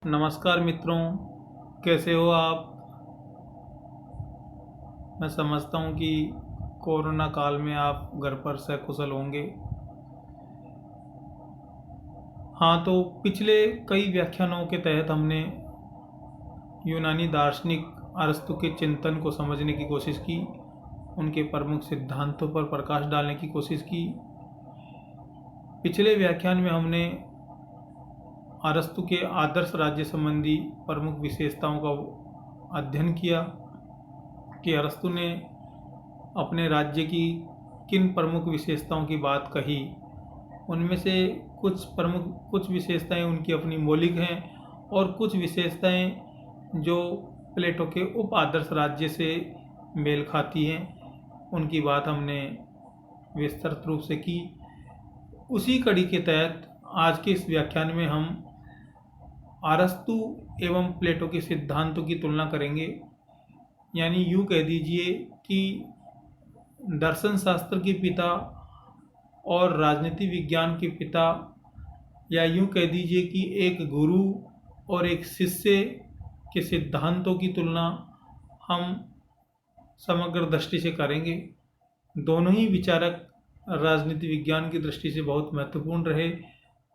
नमस्कार मित्रों, कैसे हो आप। मैं समझता हूँ कि कोरोना काल में आप घर पर सकुशल होंगे। हाँ, तो पिछले कई व्याख्यानों के तहत हमने यूनानी दार्शनिक अरस्तु के चिंतन को समझने की कोशिश की, उनके प्रमुख सिद्धांतों पर प्रकाश डालने की कोशिश की। पिछले व्याख्यान में हमने अरस्तु के आदर्श राज्य संबंधी प्रमुख विशेषताओं का अध्ययन किया कि अरस्तु ने अपने राज्य की किन प्रमुख विशेषताओं की बात कही। उनमें से कुछ विशेषताएं उनकी अपनी मौलिक हैं और कुछ विशेषताएं जो प्लेटो के उप आदर्श राज्य से मेल खाती हैं, उनकी बात हमने विस्तृत रूप से की। उसी कड़ी के तहत आज के इस व्याख्यान में हम अरस्तु एवं प्लेटो के सिद्धांतों की तुलना करेंगे। यानी यूँ कह दीजिए कि दर्शन शास्त्र के पिता और राजनीति विज्ञान के पिता, या यूँ कह दीजिए कि एक गुरु और एक शिष्य के सिद्धांतों की तुलना हम समग्र दृष्टि से करेंगे। दोनों ही विचारक राजनीति विज्ञान की दृष्टि से बहुत महत्वपूर्ण रहे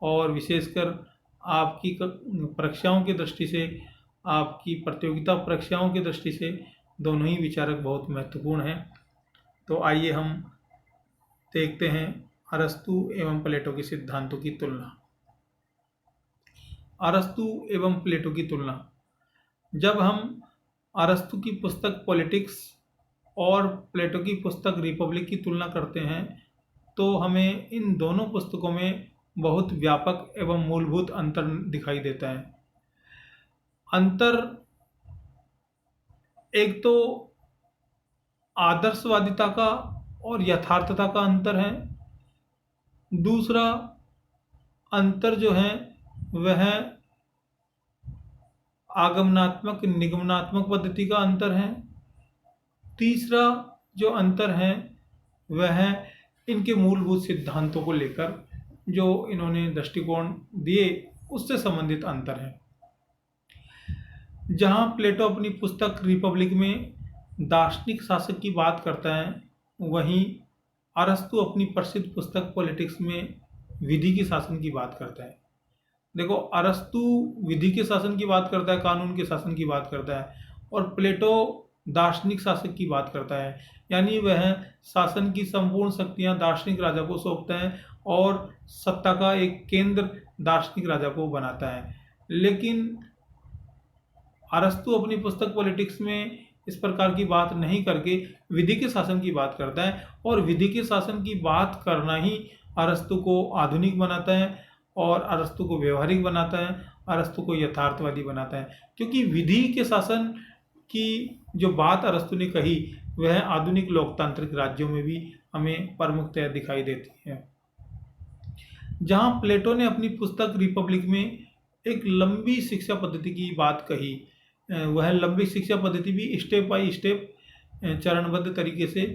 और विशेषकर आपकी परीक्षाओं की दृष्टि से, आपकी प्रतियोगिता परीक्षाओं की दृष्टि से दोनों ही विचारक बहुत महत्वपूर्ण हैं। तो आइए हम देखते हैं अरस्तु एवं प्लेटो के सिद्धांतों की तुलना। अरस्तु एवं प्लेटो की तुलना। जब हम अरस्तु की पुस्तक पॉलिटिक्स और प्लेटो की पुस्तक रिपब्लिक की तुलना करते हैं तो हमें इन दोनों पुस्तकों में बहुत व्यापक एवं मूलभूत अंतर दिखाई देता है। अंतर एक तो आदर्शवादिता का और यथार्थता का अंतर है। दूसरा अंतर जो है वह आगमनात्मक निगमनात्मक पद्धति का अंतर है। तीसरा जो अंतर है वह इनके मूलभूत सिद्धांतों को लेकर जो इन्होंने दृष्टिकोण दिए उससे संबंधित अंतर है। जहाँ प्लेटो अपनी पुस्तक रिपब्लिक में दार्शनिक शासक की बात करता है, वहीं अरस्तु अपनी प्रसिद्ध पुस्तक पॉलिटिक्स में विधि के शासन की बात करता है। देखो, अरस्तु विधि के शासन की बात करता है, कानून के शासन की बात करता है, और प्लेटो दार्शनिक शासक की बात करता है। यानी वह शासन की संपूर्ण शक्तियां दार्शनिक राजा को सौंपता है और सत्ता का एक केंद्र दार्शनिक राजा को बनाता है। लेकिन अरस्तु अपनी पुस्तक पॉलिटिक्स में इस प्रकार की बात नहीं करके विधि के शासन की बात करता है, और विधि के शासन की बात करना ही अरस्तु को आधुनिक बनाता है और अरस्तु को व्यवहारिक बनाता है, अरस्तु को यथार्थवादी बनाता है। क्योंकि विधि के शासन की जो बात अरस्तु ने कही वह आधुनिक लोकतांत्रिक राज्यों में भी हमें प्रमुखतया दिखाई देती है। जहाँ प्लेटो ने अपनी पुस्तक रिपब्लिक में एक लंबी शिक्षा पद्धति की बात कही, वह लंबी शिक्षा पद्धति भी स्टेप बाय स्टेप चरणबद्ध तरीके से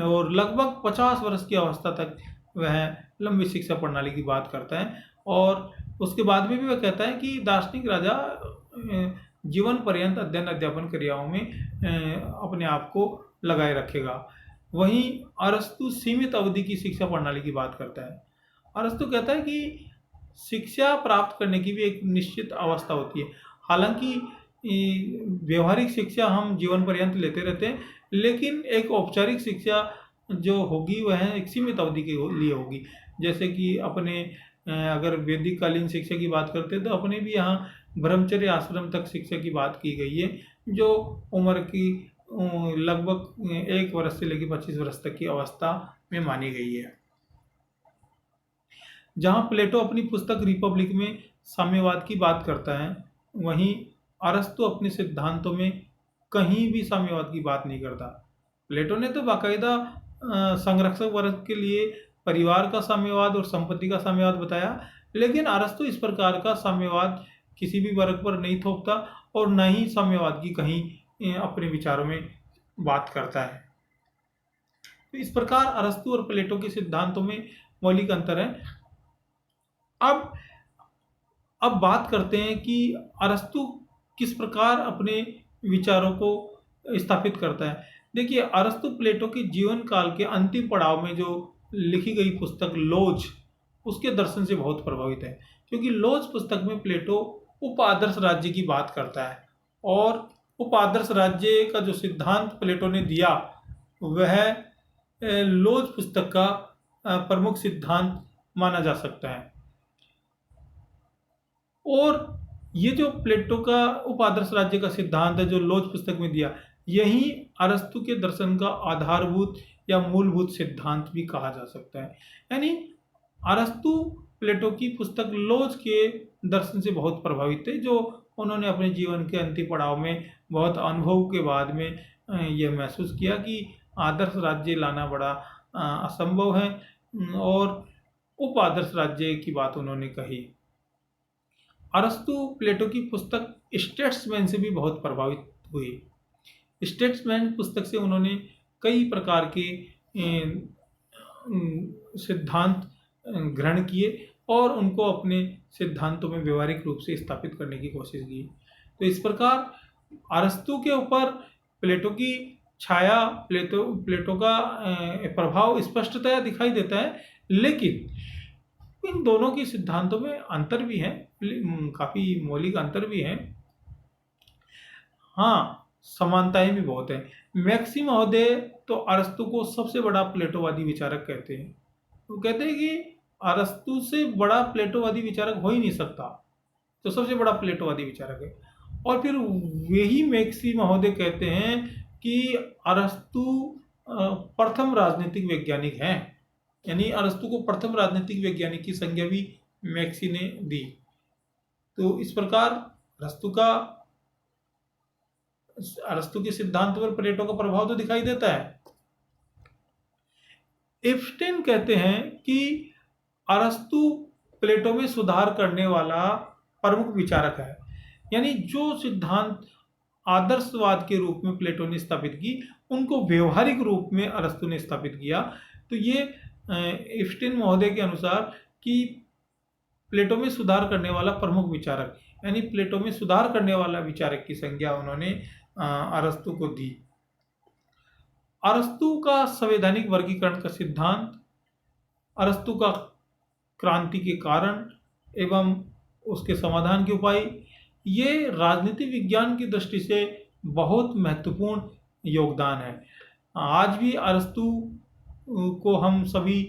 और लगभग 50 वर्ष की अवस्था तक वह लंबी शिक्षा प्रणाली की बात करता है। और उसके बाद में भी वह कहता है कि दार्शनिक राजा जीवन पर्यंत अध्ययन अध्यापन क्रियाओं में अपने आप को लगाए रखेगा। वहीं अरस्तु सीमित अवधि की शिक्षा प्रणाली की बात करता है। अरस्तु कहता है कि शिक्षा प्राप्त करने की भी एक निश्चित अवस्था होती है। हालांकि व्यवहारिक शिक्षा हम जीवन पर्यंत लेते रहते हैं, लेकिन एक औपचारिक शिक्षा जो होगी वह एक सीमित अवधि के लिए होगी। जैसे कि अपने अगर वैदिक कालीन शिक्षा की बात करते हैं तो अपने भी यहाँ ब्रह्मचर्य आश्रम तक शिक्षा की बात की गई है, जो उम्र की लगभग 1 वर्ष से लेकर 25 वर्ष तक की अवस्था में मानी गई है। जहाँ प्लेटो अपनी पुस्तक रिपब्लिक में साम्यवाद की बात करता है, वहीं अरस्तु अपने सिद्धांतों में कहीं भी साम्यवाद की बात नहीं करता। प्लेटो ने तो बाकायदा संरक्षक वर्ग के लिए परिवार का साम्यवाद और संपत्ति का साम्यवाद बताया, लेकिन अरस्तु इस प्रकार का साम्यवाद किसी भी वर्ग पर नहीं थोपता और न ही साम्यवाद की कहीं अपने विचारों में बात करता है। तो इस प्रकार अरस्तु और प्लेटो के सिद्धांतों में मौलिक अंतर है। अब अब बात करते हैं कि अरस्तु किस प्रकार अपने विचारों को स्थापित करता है। देखिए, अरस्तु प्लेटो के जीवन काल के अंतिम पड़ाव में जो लिखी गई पुस्तक लोज, उसके दर्शन से बहुत प्रभावित है, क्योंकि लोज पुस्तक में प्लेटो उप आदर्श राज्य की बात करता है, और उप आदर्श राज्य का जो सिद्धांत प्लेटो ने दिया वह लोज पुस्तक का प्रमुख सिद्धांत माना जा सकता है। और ये जो प्लेटो का उपादर्श राज्य का सिद्धांत है जो लोज पुस्तक में दिया, यही अरस्तु के दर्शन का आधारभूत या मूलभूत सिद्धांत भी कहा जा सकता है। यानी अरस्तु प्लेटो की पुस्तक लोज के दर्शन से बहुत प्रभावित थे, जो उन्होंने अपने जीवन के अंतिम पड़ाव में बहुत अनुभव के बाद में यह महसूस किया कि आदर्श राज्य लाना बड़ा असंभव है, और उप आदर्श राज्य की बात उन्होंने कही। अरस्तु प्लेटो की पुस्तक स्टेट्समैन से भी बहुत प्रभावित हुए। स्टेट्समैन पुस्तक से उन्होंने कई प्रकार के सिद्धांत ग्रहण किए और उनको अपने सिद्धांतों में व्यवहारिक रूप से स्थापित करने की कोशिश की। तो इस प्रकार अरस्तु के ऊपर प्लेटो की छाया, प्लेटो का प्रभाव स्पष्टतया दिखाई देता है, लेकिन इन दोनों के सिद्धांतों में अंतर भी है, काफी मौलिक अंतर भी है। हाँ, समानताएं भी बहुत है। मैक्सी महोदय तो अरस्तु को सबसे बड़ा प्लेटोवादी विचारक कहते हैं। वो कहते हैं कि अरस्तु से बड़ा प्लेटोवादी विचारक हो ही नहीं सकता, तो सबसे बड़ा प्लेटोवादी विचारक है। और फिर वही मैक्सी महोदय कहते हैं कि अरस्तु प्रथम राजनीतिक वैज्ञानिक हैं, यानी अरस्तु को प्रथम राजनीतिक वैज्ञानिक की संज्ञा भी मैक्सी ने दी। तो इस प्रकार अरस्तु के सिद्धांत पर प्लेटो का प्रभाव तो दिखाई देता है। एप्स्टेन कहते हैं कि अरस्तु प्लेटो में सुधार करने वाला प्रमुख विचारक है, यानी जो सिद्धांत आदर्शवाद के रूप में प्लेटो ने स्थापित की, उनको व्यवहारिक रूप में अरस्तु ने स्थापित किया। तो ये एप्स्टेन महोदय के अनुसार कि प्लेटो में सुधार करने वाला प्रमुख विचारक, यानी प्लेटो में सुधार करने वाला विचारक की संज्ञा उन्होंने अरस्तु को दी। अरस्तु का संवैधानिक वर्गीकरण का सिद्धांत, अरस्तु का क्रांति के कारण एवं उसके समाधान के उपाय, ये राजनीति विज्ञान की दृष्टि से बहुत महत्वपूर्ण योगदान है। आज भी अरस्तु को हम सभी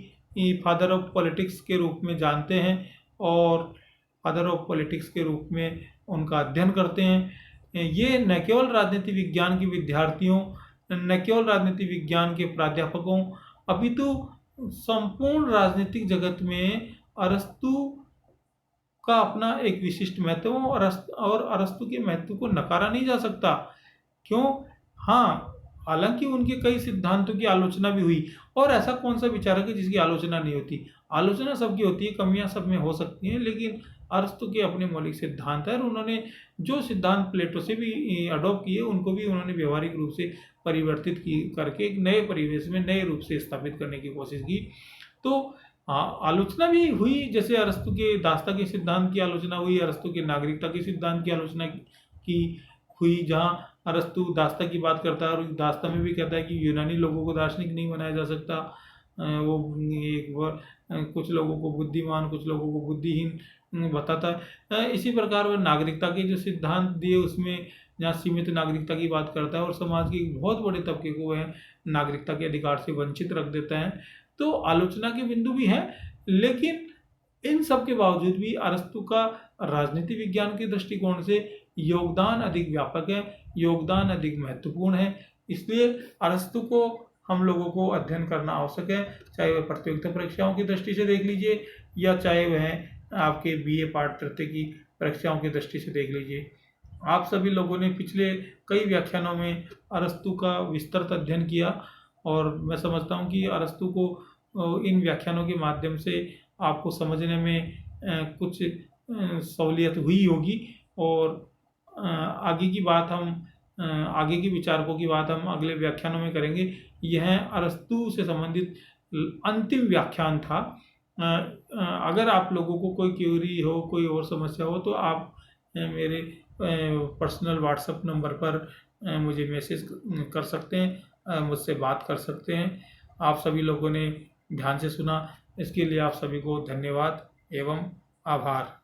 फादर ऑफ पॉलिटिक्स के रूप में जानते हैं और फादर ऑफ पॉलिटिक्स के रूप में उनका अध्ययन करते हैं। ये न केवल राजनीति विज्ञान के विद्यार्थियों, न केवल राजनीति विज्ञान के प्राध्यापकों, अपितु संपूर्ण राजनीतिक जगत में अरस्तु का अपना एक विशिष्ट महत्व और अरस्तु के महत्व को नकारा नहीं जा सकता। क्यों? हाँ, हालांकि उनके कई सिद्धांतों की आलोचना भी हुई, और ऐसा कौन सा विचारक है जिसकी आलोचना नहीं होती? आलोचना सबकी होती है, कमियां सब में हो सकती हैं, लेकिन अरस्तु के अपने मौलिक सिद्धांत है, और उन्होंने जो सिद्धांत प्लेटो से भी अडॉप्ट किए, उनको भी उन्होंने व्यवहारिक रूप से परिवर्तित करके एक नए परिवेश में नए रूप से स्थापित करने की कोशिश की। तो आलोचना भी हुई, जैसे अरस्तु के दास्ता के सिद्धांत की आलोचना हुई, अरस्तु के नागरिकता के सिद्धांत की आलोचना की हुई, जहाँ अरस्तु दास्ता की बात करता है और दास्ता में भी कहता है कि यूनानी लोगों को दार्शनिक नहीं बनाया जा सकता, वो कुछ लोगों को बुद्धिमान, कुछ लोगों को बुद्धिहीन बताता है। इसी प्रकार वह नागरिकता के जो सिद्धांत दिए, उसमें जहाँ सीमित नागरिकता की बात करता है और समाज के एक बहुत बड़े तबके को वह नागरिकता के अधिकार से वंचित रख देता है। तो आलोचना के बिंदु भी हैं, लेकिन इन सब के बावजूद भी अरस्तु का राजनीति विज्ञान के दृष्टिकोण से योगदान अधिक व्यापक है, योगदान अधिक महत्वपूर्ण है। इसलिए अरस्तु को हम लोगों को अध्ययन करना आवश्यक है, चाहे वह प्रतियोगिता परीक्षाओं की दृष्टि से देख लीजिए या चाहे वह आपके बीए पाठ तृतीय की परीक्षाओं की दृष्टि से देख लीजिए। आप सभी लोगों ने पिछले कई व्याख्यानों में अरस्तु का विस्तृत अध्ययन किया, और मैं समझता हूँ कि अरस्तु को इन व्याख्यानों के माध्यम से आपको समझने में कुछ सहूलियत हुई होगी, और आगे की विचारकों की बात हम अगले व्याख्यानों में करेंगे। यह अरस्तु से संबंधित अंतिम व्याख्यान था। अगर आप लोगों को कोई क्यूरी हो, कोई और समस्या हो, तो आप मेरे पर्सनल व्हाट्सएप नंबर पर मुझे मैसेज कर सकते हैं, मुझसे बात कर सकते हैं। आप सभी लोगों ने ध्यान से सुना, इसके लिए आप सभी को धन्यवाद एवं आभार।